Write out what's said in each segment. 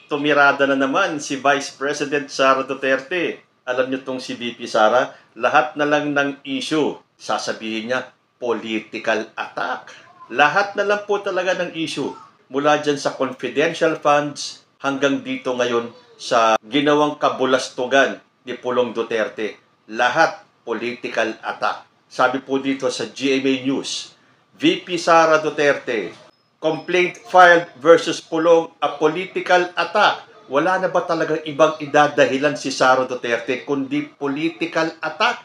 Tumirada na naman si Vice President Sara Duterte. Alam niyo tong si VP Sara, lahat na lang ng issue, sasabihin niya, political attack. Lahat na lang po talaga ng issue. Mula dyan sa confidential funds hanggang dito ngayon sa ginawang kabulastugan ni Pulong Duterte. Lahat political attack. Sabi po dito sa GMA News, VP Sara Duterte, complaint filed versus Pulong, a political attack. Wala na ba talagang ibang idadahilan si Sara Duterte kundi political attack?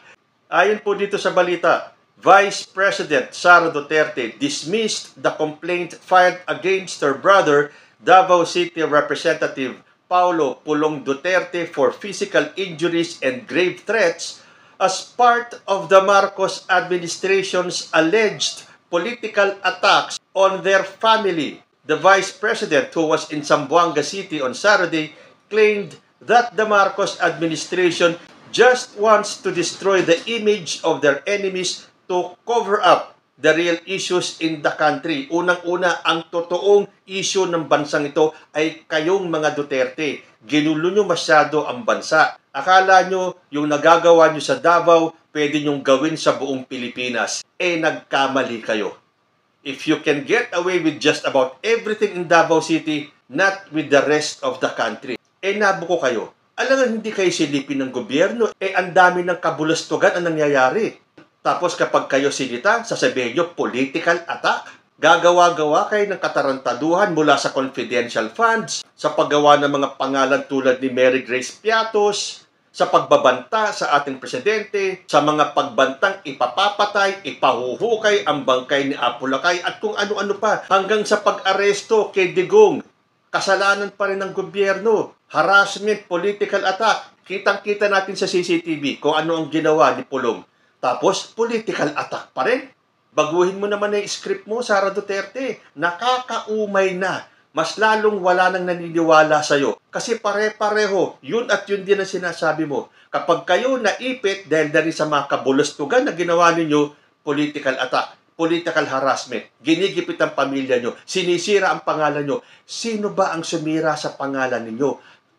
Ayon po dito sa balita, Vice President Sara Duterte dismissed the complaint filed against her brother, Davao City Representative Paulo Pulong Duterte for physical injuries and grave threats as part of the Marcos administration's alleged political attacks on their family. The Vice President, who was in Zamboanga City on Saturday, claimed that the Marcos administration just wants to destroy the image of their enemies to cover up the real issues in the country. Unang-una, ang totoong issue ng bansang ito ay kayong mga Duterte. Ginulo nyo masyado ang bansa. Akala nyo yung nagagawa nyo sa Davao, pwede nyong gawin sa buong Pilipinas. Nagkamali kayo. If you can get away with just about everything in Davao City, not with the rest of the country, nabuko kayo. Alam hindi kayo silipin ng gobyerno, ang dami ng kabulastugan ang nangyayari. Tapos kapag kayo silita, sasabihin nyo, political attack. Gagawa-gawa kayo ng katarantaduhan mula sa confidential funds, sa paggawa ng mga pangalan tulad ni Mary Grace Piatos, sa pagbabanta sa ating presidente, sa mga pagbantang ipapapatay, ipahuhukay ang bangkay ni Apulacay at kung ano-ano pa, hanggang sa pag-aresto kay Digong. Kasalanan pa rin ng gobyerno, harassment, political attack. Kitang-kita natin sa CCTV kung ano ang ginawa ni Pulong. Tapos, political attack pa rin. Baguhin mo naman yung script mo, Sara Duterte. Nakakaumay na. Mas lalong wala nang naniniwala sa'yo. Kasi pare-pareho, yun at yun din ang sinasabi mo. Kapag kayo naipit dahil dari sa mga kabulastugan na ginawa ninyo, political attack, political harassment, ginigipit ang pamilya nyo, sinisira ang pangalan nyo. Sino ba ang sumira sa pangalan ninyo?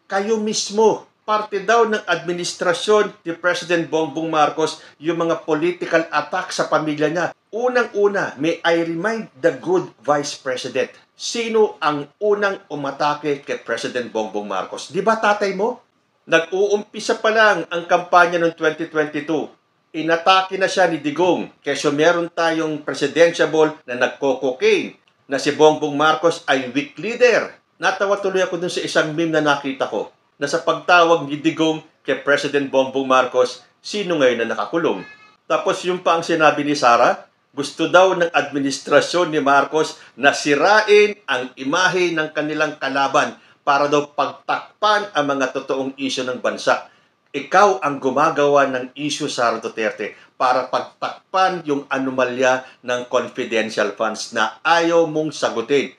Kayo mismo. Parte daw ng administrasyon ni President Bongbong Marcos yung mga political attack sa pamilya niya. Unang-una, may I remind the good Vice President, sino ang unang umatake kay President Bongbong Marcos? Di ba tatay mo? Nag-uumpisa pa lang ang kampanya noong 2022. Inatake na siya ni Digong. Kaya meron tayong presidentiable na nagko-cocaine na si Bongbong Marcos ay weak leader. Natawa tuloy ako dun sa isang meme na nakita ko na sa pagtawag ni Digong kay President Bongbong Marcos, sino ngayon na nakakulong? Tapos yung pa ang sinabi ni Sara, gusto daw ng administrasyon ni Marcos na sirain ang imahe ng kanilang kalaban para daw pagtakpan ang mga totoong isyu ng bansa. Ikaw ang gumagawa ng issue, Sara Duterte, para pagtakpan yung anomalya ng confidential funds na ayaw mong sagutin.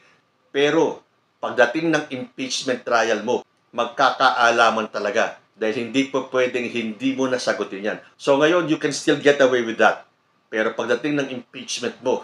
Pero pagdating ng impeachment trial mo, magkakaalaman talaga dahil hindi po pwedeng hindi mo nasagutin yan. So ngayon, you can still get away with that. Pero pagdating ng impeachment mo,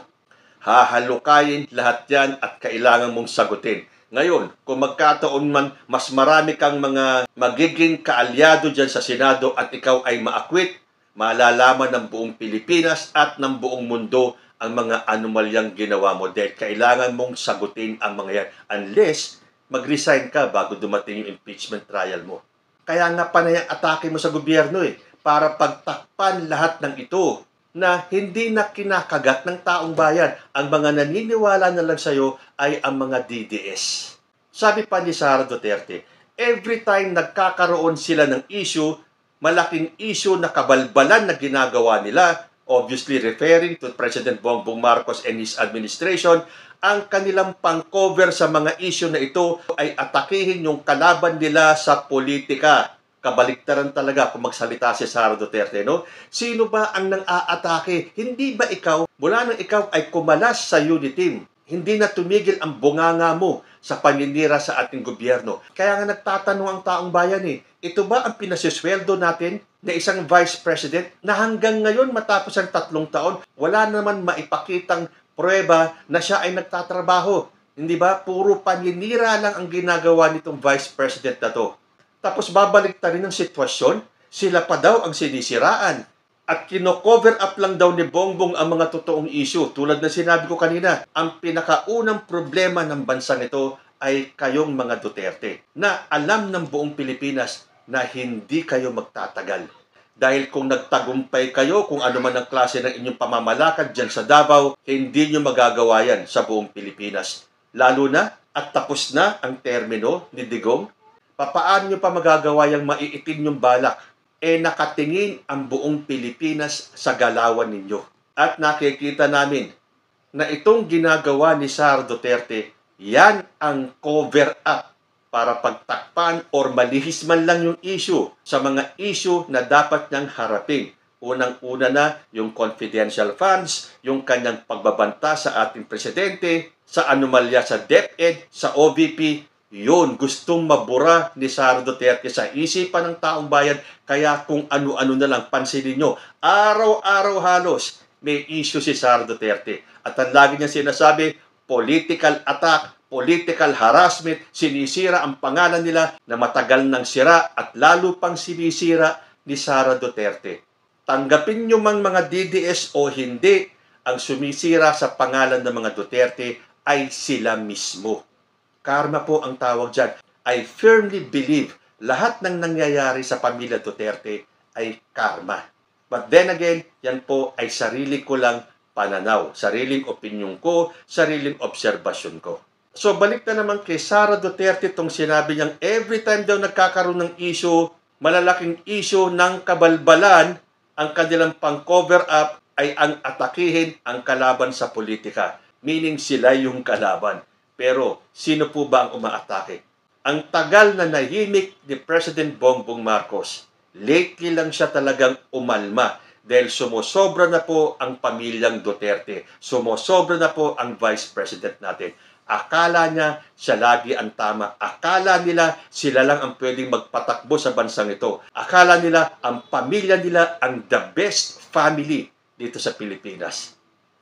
hahalukayin lahat yan at kailangan mong sagutin. Ngayon, kung magkataon man, mas marami kang mga magiging kaalyado dyan sa Senado at ikaw ay maakwit, malalaman ng buong Pilipinas at ng buong mundo ang mga anomalyang ginawa mo dahil kailangan mong sagutin ang mga yan. Unless, mag-resign ka bago dumating yung impeachment trial mo. Kaya nga panay ang atake mo sa gobyerno para pagtakpan lahat ng ito na hindi na kinakagat ng taong bayan. Ang mga naniniwala na lang sa'yo ay ang mga DDS. Sabi pa ni Sara Duterte, every time nagkakaroon sila ng issue, malaking issue na kabalbalan na ginagawa nila, obviously referring to President Bongbong Marcos and his administration, ang kanilang pang-cover sa mga issue na ito ay atakihin yung kalaban nila sa politika. Kabaliktaran talaga kung magsalita si Sara Duterte, no? Sino ba ang nang-aatake? Hindi ba ikaw, mula nang ikaw ay kumalas sa unit team, hindi na tumigil ang bunganga mo sa paninira sa ating gobyerno. Kaya nga nagtatanong ang taong bayan ito ba ang pinasisweldo natin na isang Vice President na hanggang ngayon matapos ang 3 taon, wala naman maipakitang pruweba na siya ay nagtatrabaho. Hindi ba? Puro paninira lang ang ginagawa nitong Vice President na to. Tapos babalik ta rin ng sitwasyon, sila pa daw ang sinisiraan. At kino-cover up lang daw ni Bongbong ang mga totoong issue. Tulad na sinabi ko kanina, ang pinakaunang problema ng bansang ito ay kayong mga Duterte na alam ng buong Pilipinas na hindi kayo magtatagal. Dahil kung nagtagumpay kayo, kung ano man ang klase ng inyong pamamalakad dyan sa Davao, hindi nyo magagawa yan sa buong Pilipinas. Lalo na at tapos na ang termino ni Digong, papaano nyo pa magagawa yung maiitin yung balak? Nakatingin ang buong Pilipinas sa galawan ninyo. At nakikita namin na itong ginagawa ni Sara Duterte, yan ang cover up para pagtakpan or malihis man lang yung issue sa mga issue na dapat niyang harapin. Unang-una na yung confidential funds, yung kanyang pagbabanta sa ating presidente, sa anomalya sa DepEd, sa OVP, yun, gustong mabura ni Sara Duterte sa isipan ng taong bayan. Kaya kung ano-ano na lang, pansinin nyo, araw-araw halos may issue si Sara Duterte. At ang lagi niya sinasabi, political attack, political harassment, sinisira ang pangalan nila na matagal nang sira at lalo pang sinisira ni Sara Duterte. Tanggapin nyo mang mga DDS o hindi, ang sumisira sa pangalan ng mga Duterte ay sila mismo. Karma po ang tawag dyan. I firmly believe lahat ng nangyayari sa pamilya Duterte ay karma. But then again, yan po ay sarili ko lang pananaw, sariling opinyon ko, sariling obserbasyon ko. So balik na naman kay Sara Duterte itong sinabi niyang every time daw nagkakaroon ng issue, malalaking issue ng kabalbalan, ang kanilang pang-cover up ay ang atakihin ang kalaban sa politika. Meaning sila yung kalaban. Pero sino po ba ang umaatake? Ang tagal na nahimik ni President Bongbong Marcos, lately lang siya talagang umalma dahil sumusobra na po ang pamilyang Duterte. Sumusobra na po ang Vice President natin. Akala niya siya lagi ang tama. Akala nila sila lang ang pwedeng magpatakbo sa bansang ito. Akala nila ang pamilya nila ang the best family dito sa Pilipinas.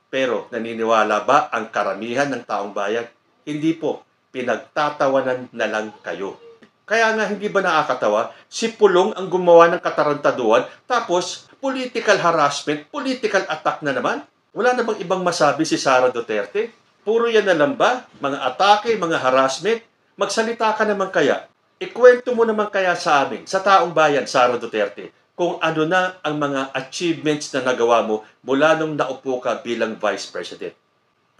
Pero naniniwala ba ang karamihan ng taong bayan? Hindi po. Pinagtatawanan na lang kayo. Kaya nga hindi ba nakakatawa? Si Pulong ang gumawa ng katarantaduan, tapos political harassment, political attack na naman. Wala na bang ibang masabi si Sara Duterte? Puro yan na lang ba? Mga atake, mga harassment? Magsalita ka naman kaya. Ikwento mo naman kaya sa amin, sa taong bayan, Sara Duterte, kung ano na ang mga achievements na nagawa mo mula nung naupo ka bilang Vice President.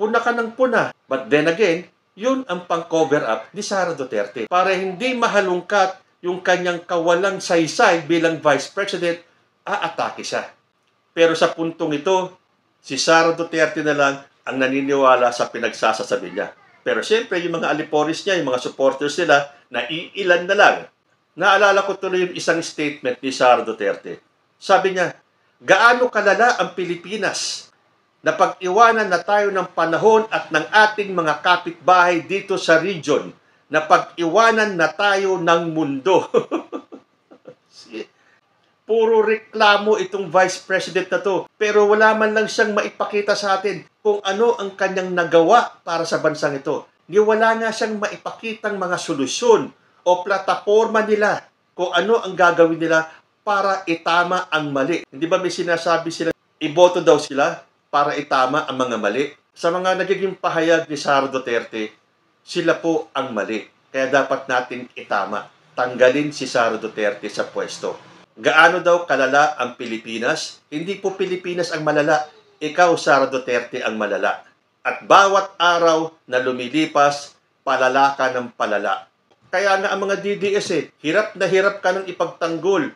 Puna ka ng puna. But then again, yun ang pang-cover up ni Sara Duterte. Para hindi mahalungkat yung kanyang kawalang saysay bilang Vice President, aatake siya. Pero sa puntong ito, si Sara Duterte na lang ang naniniwala sa pinagsasasabi niya. Pero siyempre, yung mga aliporis niya, yung mga supporters nila, naiilan na lang. Naalala ko tuloy yung isang statement ni Sara Duterte. Sabi niya, gaano kalala ang Pilipinas na pag-iwanan na tayo ng panahon at ng ating mga kapitbahay dito sa region, na pag-iwanan na tayo ng mundo. Puro reklamo itong Vice President na to, pero wala man lang siyang maipakita sa atin kung ano ang kanyang nagawa para sa bansang ito. Wala nga siyang maipakitang mga solusyon o plataforma nila kung ano ang gagawin nila para itama ang mali. Hindi ba may sinasabi sila, iboto daw sila para itama ang mga mali? Sa mga nagiging pahayag ni Sara Duterte, sila po ang mali. Kaya dapat natin itama. Tanggalin si Sara Duterte sa pwesto. Gaano daw kalala ang Pilipinas? Hindi po Pilipinas ang malala. Ikaw, Sara Duterte, ang malala. At bawat araw na lumilipas, palala ka ng palala. Kaya nga ang mga DDS hirap na hirap ka ng ipagtanggol.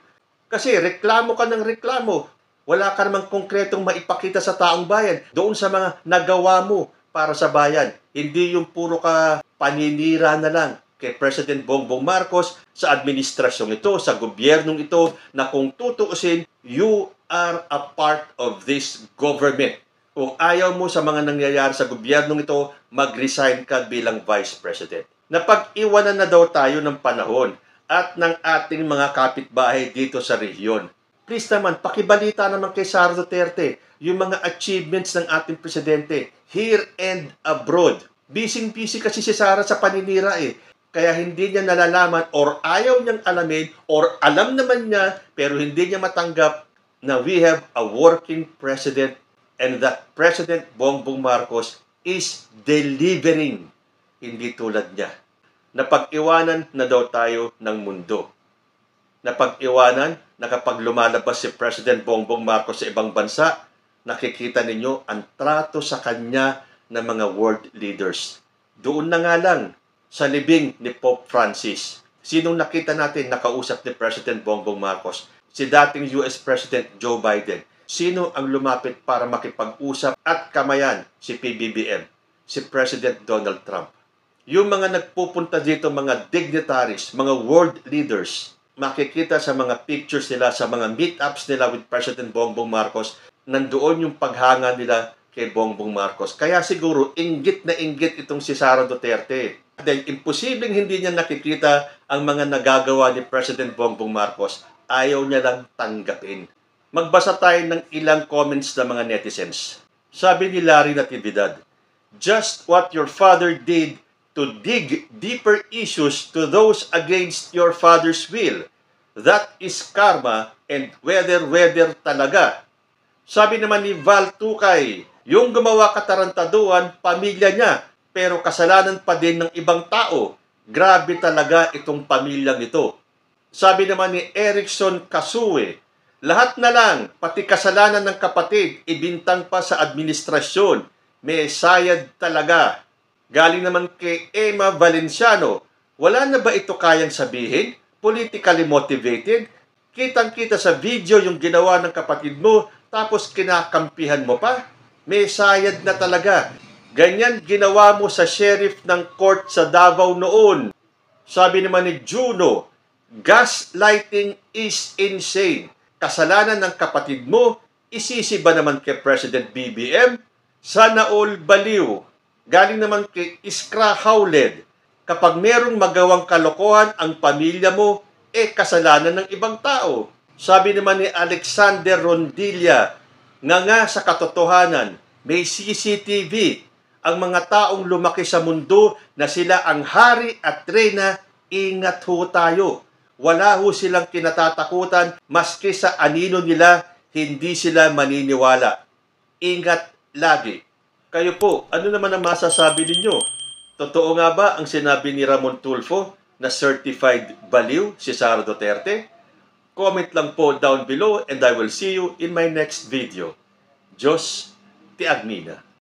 Kasi reklamo ka ng reklamo. Wala ka namang konkretong maipakita sa taong bayan doon sa mga nagawa mo para sa bayan. Hindi yung puro ka paninira na lang kay President Bongbong Marcos sa administrasyong ito, sa gobyernong ito, na kung tutuusin, you are a part of this government. Kung ayaw mo sa mga nangyayari sa gobyernong ito, mag-resign ka bilang Vice President. Napag-iwanan na daw tayo ng panahon at ng ating mga kapitbahay dito sa rehiyon. Please naman, pakibalita naman kay Sara Duterte yung mga achievements ng ating presidente here and abroad. Busy-busy kasi si Sara sa paninira eh. Kaya hindi niya nalalaman or ayaw niyang alamin or alam naman niya pero hindi niya matanggap na we have a working president and that President Bongbong Marcos is delivering. Hindi tulad niya. Napag-iwanan na daw tayo ng mundo. Napag-iwanan na kapag lumalabas si President Bongbong Marcos sa ibang bansa, nakikita ninyo ang trato sa kanya ng mga world leaders. Doon na nga lang, sa libing ni Pope Francis. Sinong nakita natin nakausap ni President Bongbong Marcos? Si dating US President Joe Biden. Sino ang lumapit para makipag-usap at kamayan? Si PBBM. Si President Donald Trump. Yung mga nagpupunta dito, mga dignitaries, mga world leaders, makikita sa mga pictures nila, sa mga meetups nila with President Bongbong Marcos, nandoon yung paghanga nila kay Bongbong Marcos. Kaya siguro, inggit na inggit itong si Sara Duterte. Dahil imposibleng hindi niya nakikita ang mga nagagawa ni President Bongbong Marcos. Ayaw niya lang tanggapin. Magbasa tayo ng ilang comments ng mga netizens. Sabi ni Larry Natividad, "Just what your father did to dig deeper issues to those against your father's will. That is karma and weather talaga." Sabi naman ni Val Tukay, yung gumawa katarantaduhan, pamilya niya, pero kasalanan pa din ng ibang tao. Grabe talaga itong pamilyang ito. Sabi naman ni Erickson Kasue, lahat na lang, pati kasalanan ng kapatid, ibintang pa sa administrasyon. May sayad talaga. Galing naman kay Emma Valenciano, wala na ba ito kayang sabihin? Politically motivated? Kitang-kita sa video yung ginawa ng kapatid mo, tapos kinakampihan mo pa? May sayad na talaga. Ganyan ginawa mo sa sheriff ng court sa Davao noon. Sabi naman ni Juno, gaslighting is insane. Kasalanan ng kapatid mo, isisi ba naman kay President BBM? Sana all baliw. Galing naman kay Iskra Howled, kapag merong magawang kalokohan ang pamilya mo, kasalanan ng ibang tao. Sabi naman ni Alexander Rondilla, nga sa katotohanan, may CCTV. Ang mga taong lumaki sa mundo na sila ang hari at reyna, ingat ho tayo. Wala ho silang kinatatakutan, maski sa anino nila, hindi sila maniniwala. Ingat lagi. Kayo po, ano naman ang masasabi ninyo? Totoo nga ba ang sinabi ni Ramon Tulfo na certified baliw si Sara Duterte? Comment lang po down below and I will see you in my next video. Diyos ti Agmina.